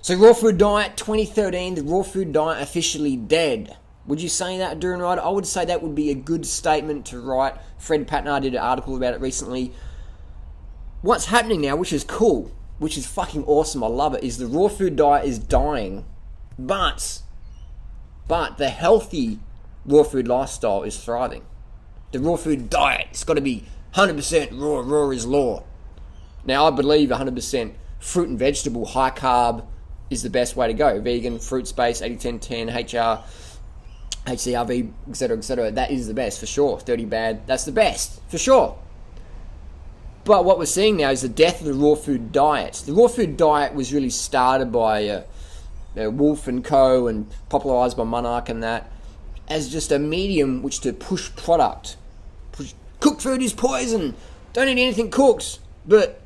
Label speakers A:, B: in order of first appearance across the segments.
A: So raw food diet 2013, the raw food diet officially dead. Would you say that, Duran Ryder? I would say that would be a good statement to write. Fred Patnar did an article about it recently. What's happening now, which is cool, which is fucking awesome, I love it, is the raw food diet is dying. But the healthy raw food lifestyle is thriving. The raw food diet, it's got to be 100% raw. Raw is law. Now, I believe 100% fruit and vegetable, high carb, is the best way to go. Vegan, fruit-based, 80-10-10, HR, HCRV, etc., etc. That is the best, for sure. 30 bad, that's the best, for sure. But what we're seeing now is the death of the raw food diet. The raw food diet was really started by Wolf and Co. and popularised by Monarch and that, as just a medium which to push product. Cooked food is poison. Don't eat anything cooked. But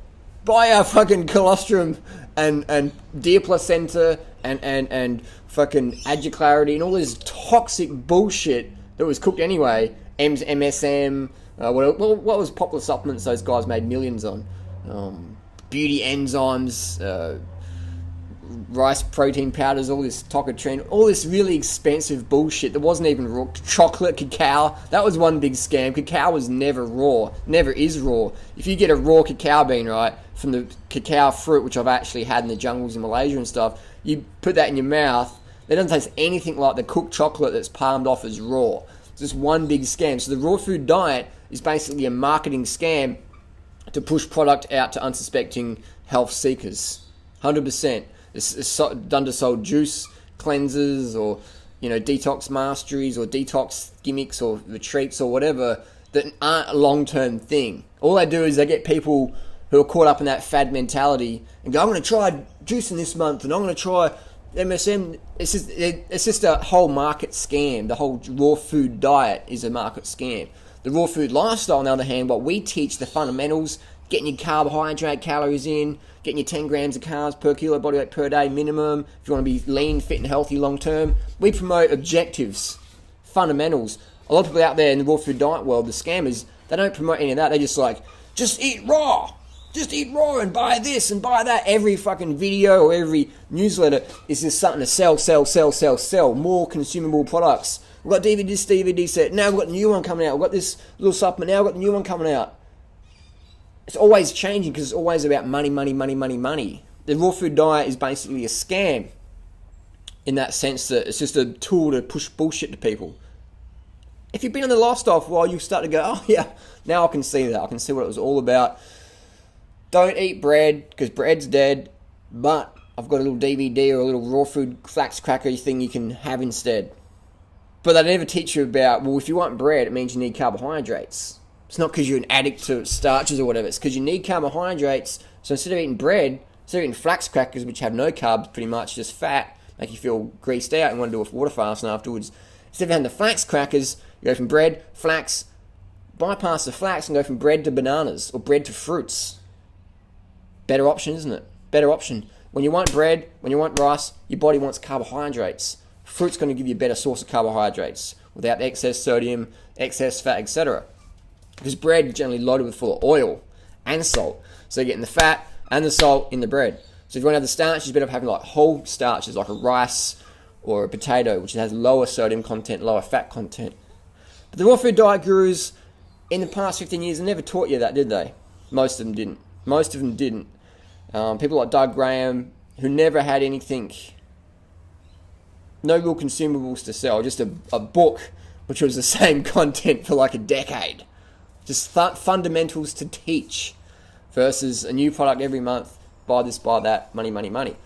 A: buy our fucking colostrum and deer placenta and fucking adjeclarity and all this toxic bullshit that was cooked anyway. MSM, what was popular supplements those guys made millions on? Beauty enzymes, rice protein powders, all this tocotrine, all this really expensive bullshit that wasn't even raw. Chocolate, cacao, that was one big scam. Cacao was never raw, never is raw. If you get a raw cacao bean, right, from the cacao fruit, which I've actually had in the jungles in Malaysia and stuff, you put that in your mouth, it doesn't taste anything like the cooked chocolate that's palmed off as raw. It's just one big scam. So the raw food diet is basically a marketing scam to push product out to unsuspecting health seekers. 100%. It's done to sell juice cleansers or, you know, detox masteries or detox gimmicks or retreats or whatever that aren't a long-term thing. All they do is they get people who are caught up in that fad mentality and go, I'm going to try juicing this month and I'm going to try MSM. It's just a whole market scam. The whole raw food diet is a market scam. The raw food lifestyle, on the other hand, what we teach, the fundamentals, getting your carbohydrate calories in, getting your 10 grams of carbs per kilo body weight per day minimum, if you want to be lean, fit and healthy long term. We promote objectives, fundamentals. A lot of people out there in the raw food diet world, the scammers, they don't promote any of that. They just like, just eat raw. Just eat raw and buy this and buy that. Every fucking video or every newsletter is just something to sell. More consumable products. We've got this DVD set. Now we've got the new one coming out. We've got this little supplement. Now we've got the new one coming out. It's always changing because it's always about money. The raw food diet is basically a scam in that sense that it's just a tool to push bullshit to people. If you've been on the lifestyle for a while, you start to go, oh yeah, now I can see that. I can see what it was all about. Don't eat bread because bread's dead, but I've got a little DVD or a little raw food flax cracker thing you can have instead. But they never teach you about, well, if you want bread, it means you need carbohydrates. It's not because you're an addict to starches or whatever. It's because you need carbohydrates. So instead of eating bread, instead of eating flax crackers, which have no carbs pretty much, just fat, make you feel greased out and want to do a water fast afterwards, instead of having the flax crackers, you go from bread, flax, bypass the flax and go from bread to bananas or bread to fruits. Better option, isn't it? Better option. When you want bread, when you want rice, your body wants carbohydrates. Fruit's going to give you a better source of carbohydrates without excess sodium, excess fat, etc. Because bread is generally loaded with full of oil and salt. So you're getting the fat and the salt in the bread. So if you want to have the starch, you're better off having like whole starches like a rice or a potato, which has lower sodium content, lower fat content. But the raw food diet gurus in the past 15 years never taught you that, did they? Most of them didn't. People like Doug Graham, who never had anything, no real consumables to sell, just a book which was the same content for like a decade. Just fundamentals to teach versus a new product every month, buy this, buy that, money.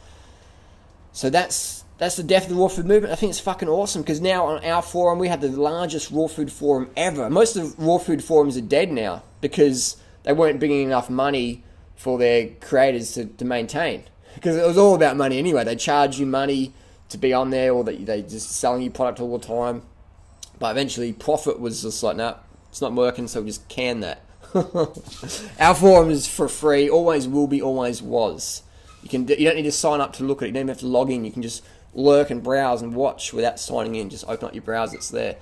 A: So that's the death of the raw food movement. I think it's fucking awesome because now on our forum, we have the largest raw food forum ever. Most of the raw food forums are dead now because they weren't bringing enough money for their creators to maintain. Because it was all about money anyway. They charge you money to be on there or they just selling you product all the time. But eventually profit was just like, nah, it's not working, so we just can that. Our forum is for free, always will be, always was. You don't need to sign up to look at it. You don't even have to log in. You can just lurk and browse and watch without signing in. Just open up your browser, it's there.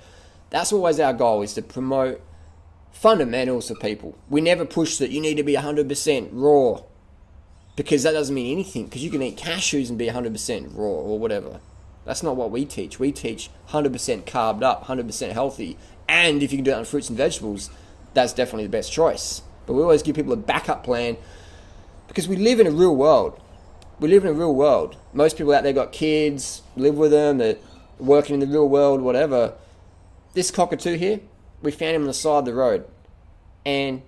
A: That's always our goal, is to promote fundamentals for people. We never push that you need to be 100% raw, because that doesn't mean anything, because you can eat cashews and be 100% raw or whatever. That's not what we teach. We teach 100% carved up, 100% healthy, and if you can do it on fruits and vegetables, that's definitely the best choice. But we always give people a backup plan, because we live in a real world. We live in a real world. Most people out there got kids, live with them, they're working in the real world, whatever. This cockatoo here, we found him on the side of the road, and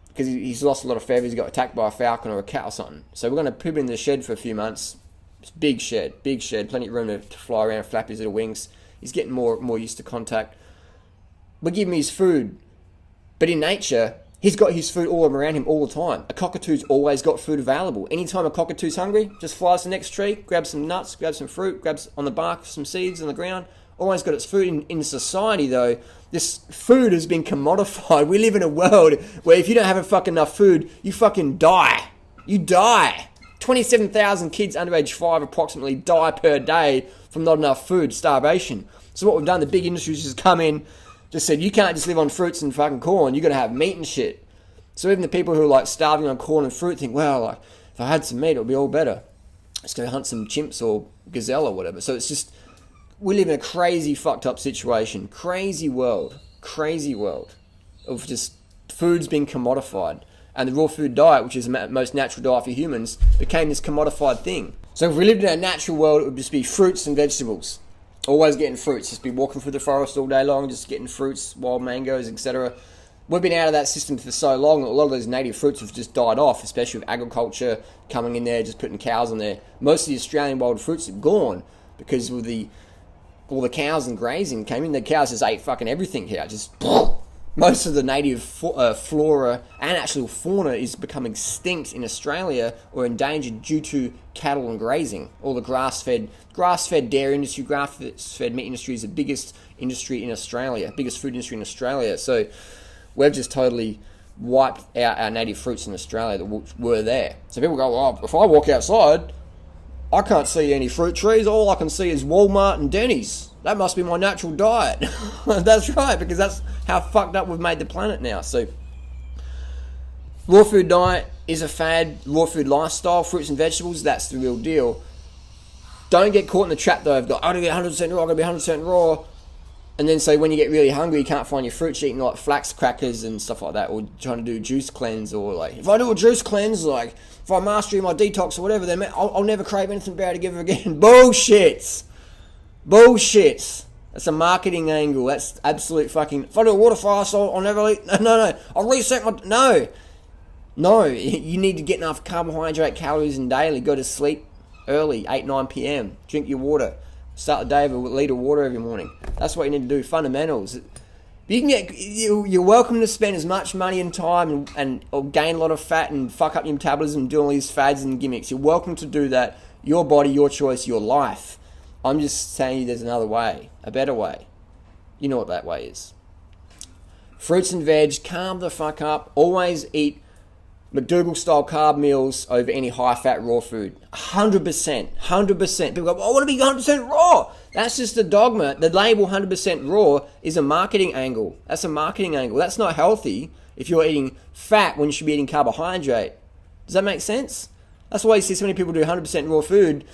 A: because he's lost a lot of feathers, he got attacked by a falcon or a cat or something. So we're going to put him in the shed for a few months. It's big shed, plenty of room to fly around, flap his little wings. He's getting more used to contact. We give him his food, but in nature, he's got his food all around him all the time. A cockatoo's always got food available. Anytime a cockatoo's hungry, just flies to the next tree, grabs some nuts, grabs some fruit, grabs on the bark some seeds on the ground. Always got its food. In society, though, this food has been commodified. We live in a world where if you don't have enough food, you fucking die. You die. 27,000 kids under age 5 approximately die per day from not enough food, starvation. So what we've done, the big industries just come in, just said, you can't just live on fruits and fucking corn. You got to have meat and shit. So even the people who are like starving on corn and fruit think, well, like, if I had some meat, it would be all better. Let's go hunt some chimps or gazelle or whatever. So it's just, we live in a crazy fucked up situation. Crazy world of just foods being commodified. And the raw food diet, which is the most natural diet for humans, became this commodified thing. So if we lived in a natural world, it would just be fruits and vegetables. Always getting fruits. Just be walking through the forest all day long, just getting fruits, wild mangoes, etc. We've been out of that system for so long that a lot of those native fruits have just died off, especially with agriculture coming in there, just putting cows on there. Most of the Australian wild fruits have gone because of all the cows and grazing came in. The cows just ate fucking everything here. Just most of the native flora and actual fauna is becoming extinct in Australia or endangered due to cattle and grazing. All the grass-fed dairy industry, grass-fed meat industry is the biggest industry in Australia, biggest food industry in Australia. So we've just totally wiped out our native fruits in Australia that were there. So people go, well, if I walk outside, I can't see any fruit trees. All I can see is Walmart and Denny's. That must be my natural diet. That's right, because that's how fucked up we've made the planet now. So raw food diet is a fad. Raw food lifestyle, fruits and vegetables, that's the real deal. Don't get caught in the trap, though. I've got to get 100% raw, I've got to be 100% raw. And then so when you get really hungry, you can't find your fruits, you're eating like flax crackers and stuff like that, or trying to do a juice cleanse, or like, if I do a juice cleanse, like, if I master my detox or whatever, then I'll never crave anything bad ever again. Bullshit. That's a marketing angle. That's absolute fucking, if I do a water fast, I'll never eat, no, I'll reset my, no, you need to get enough carbohydrate calories in daily, go to sleep early, 8, 9 p.m, drink your water. Start the day with a litre of water every morning. That's what you need to do. Fundamentals. You're welcome to spend as much money and time and or gain a lot of fat and fuck up your metabolism and do all these fads and gimmicks. You're welcome to do that. Your body, your choice, your life. I'm just saying there's another way, a better way. You know what that way is. Fruits and veg, calm the fuck up. Always eat McDougall-style carb meals over any high-fat raw food. 100%. People go, I want to be 100% raw. That's just a dogma. The label 100% raw is a marketing angle. That's a marketing angle. That's not healthy if you're eating fat when you should be eating carbohydrate. Does that make sense? That's why you see so many people do 100% raw food,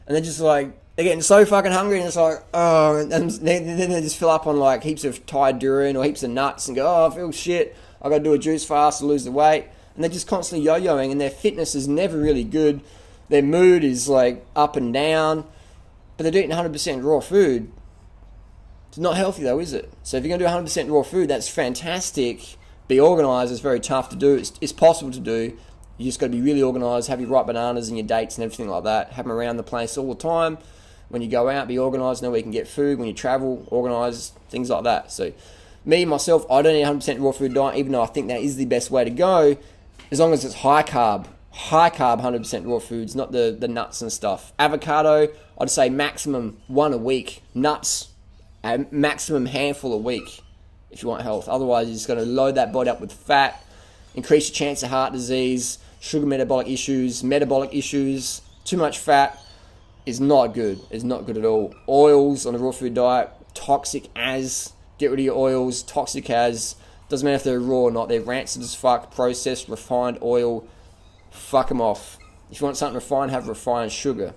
A: and they're just like, they're getting so fucking hungry, and it's like, oh, and then they just fill up on like heaps of Thai durian or heaps of nuts and go, oh, I feel shit. I got to do a juice fast to lose the weight. And they're just constantly yo-yoing, and their fitness is never really good. Their mood is like up and down, but they're eating 100% raw food. It's not healthy though, is it? So if you're going to do 100% raw food, that's fantastic. Be organised. It's very tough to do. It's possible to do. You just got to be really organised, have your right bananas and your dates and everything like that. Have them around the place all the time. When you go out, be organised, know where you can get food. When you travel, organised, things like that. So me, myself, I don't eat 100% raw food diet, even though I think that is the best way to go. As long as it's high carb, 100% raw foods, not the nuts and stuff. Avocado, I'd say maximum 1 a week. Nuts, a maximum handful a week if you want health. Otherwise, you're just going to load that body up with fat, increase your chance of heart disease, sugar metabolic issues, too much fat. is not good. It's not good at all. Oils on a raw food diet, toxic as. Get rid of your oils, toxic as. Doesn't matter if they're raw or not. They're rancid as fuck, processed, refined oil. Fuck them off. If you want something refined, have refined sugar.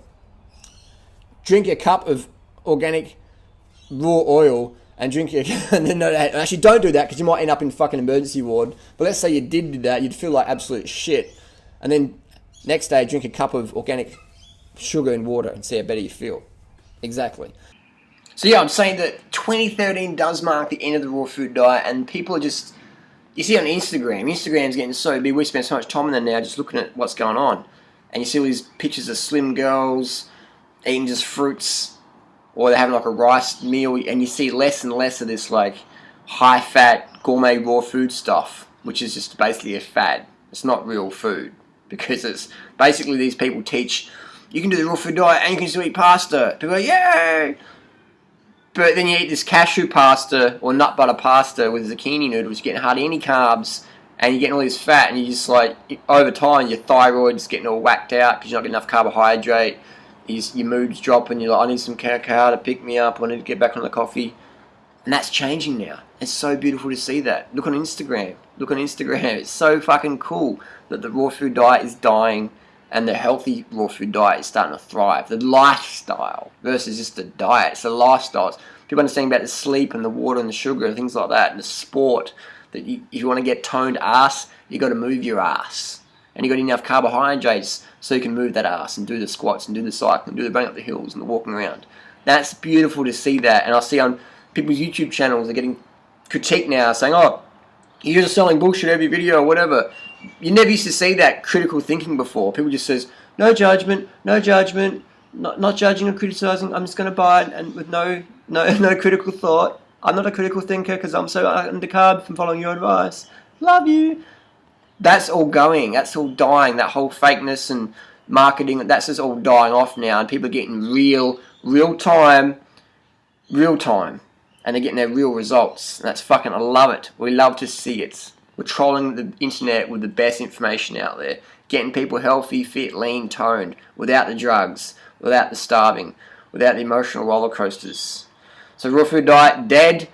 A: Drink a cup of organic raw oil and drink it. And then, no, actually, don't do that because you might end up in fucking emergency ward. But let's say you did do that, you'd feel like absolute shit. And then next day, drink a cup of organic sugar and water and see how better you feel. Exactly. So yeah, I'm saying that 2013 does mark the end of the raw food diet, and people are just, you see on Instagram, Instagram's getting so big, we spend so much time on there now just looking at what's going on. And you see all these pictures of slim girls eating just fruits, or they're having like a rice meal, and you see less and less of this like high-fat gourmet raw food stuff, which is just basically a fad. It's not real food, because it's basically these people teach, you can do the raw food diet and you can still eat pasta. People go, yay! But then you eat this cashew pasta or nut butter pasta with zucchini noodles, you're getting hardly any carbs, and you're getting all this fat, and you just like, over time, your thyroid's getting all whacked out because you're not getting enough carbohydrate, your mood's dropping, you're like, I need some cacao to pick me up, I need to get back on the coffee. And that's changing now. It's so beautiful to see that. Look on Instagram. Look on Instagram. It's so fucking cool that the raw food diet is dying and the healthy raw food diet is starting to thrive. The lifestyle versus just the diet. It's the lifestyle. People understand about the sleep and the water and the sugar and things like that, and the sport. That if you want to get toned ass, you got to move your ass. And you got enough carbohydrates so you can move that ass and do the squats and do the cycling, do the running up the hills and the walking around. That's beautiful to see that. And I see on people's YouTube channels, they're getting critiqued now saying, oh, you're just selling bullshit every video or whatever. You never used to see that critical thinking before. People just says, no judgment, not judging or criticizing. I'm just going to buy it and with no critical thought. I'm not a critical thinker because I'm so undercarb from following your advice. Love you. That's all going. That's all dying. That whole fakeness and marketing, that's just all dying off now. And people are getting real time. And they're getting their real results. And that's fucking, I love it. We love to see it. We're trolling the internet with the best information out there. Getting people healthy, fit, lean, toned, without the drugs, without the starving, without the emotional roller coasters. So raw food diet, dead.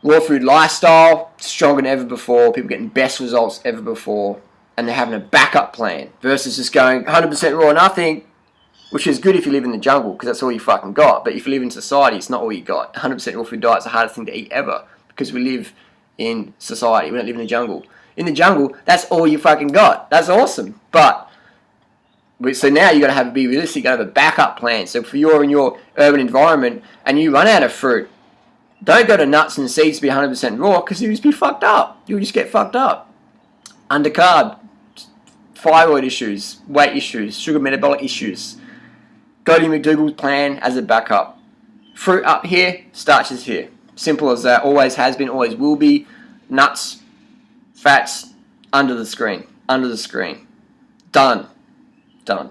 A: Raw food lifestyle, stronger than ever before. People getting best results ever before. And they're having a backup plan versus just going 100% raw nothing, which is good if you live in the jungle because that's all you fucking got. But if you live in society, it's not all you got. 100% raw food diet is the hardest thing to eat ever because we live in society. We don't live in the jungle. In the jungle, that's all you fucking got. That's awesome. But so now you got to be realistic. You got to have a backup plan. So if you're in your urban environment and you run out of fruit, don't go to nuts and seeds to be 100% raw because you'll just be fucked up. You'll just get fucked up. Undercarb, thyroid issues, weight issues, sugar metabolic issues. Go to your McDougall's plan as a backup. Fruit up here, starches here. Simple as that. Always has been, always will be. Nuts, fats, under the screen. Under the screen. Done. Done.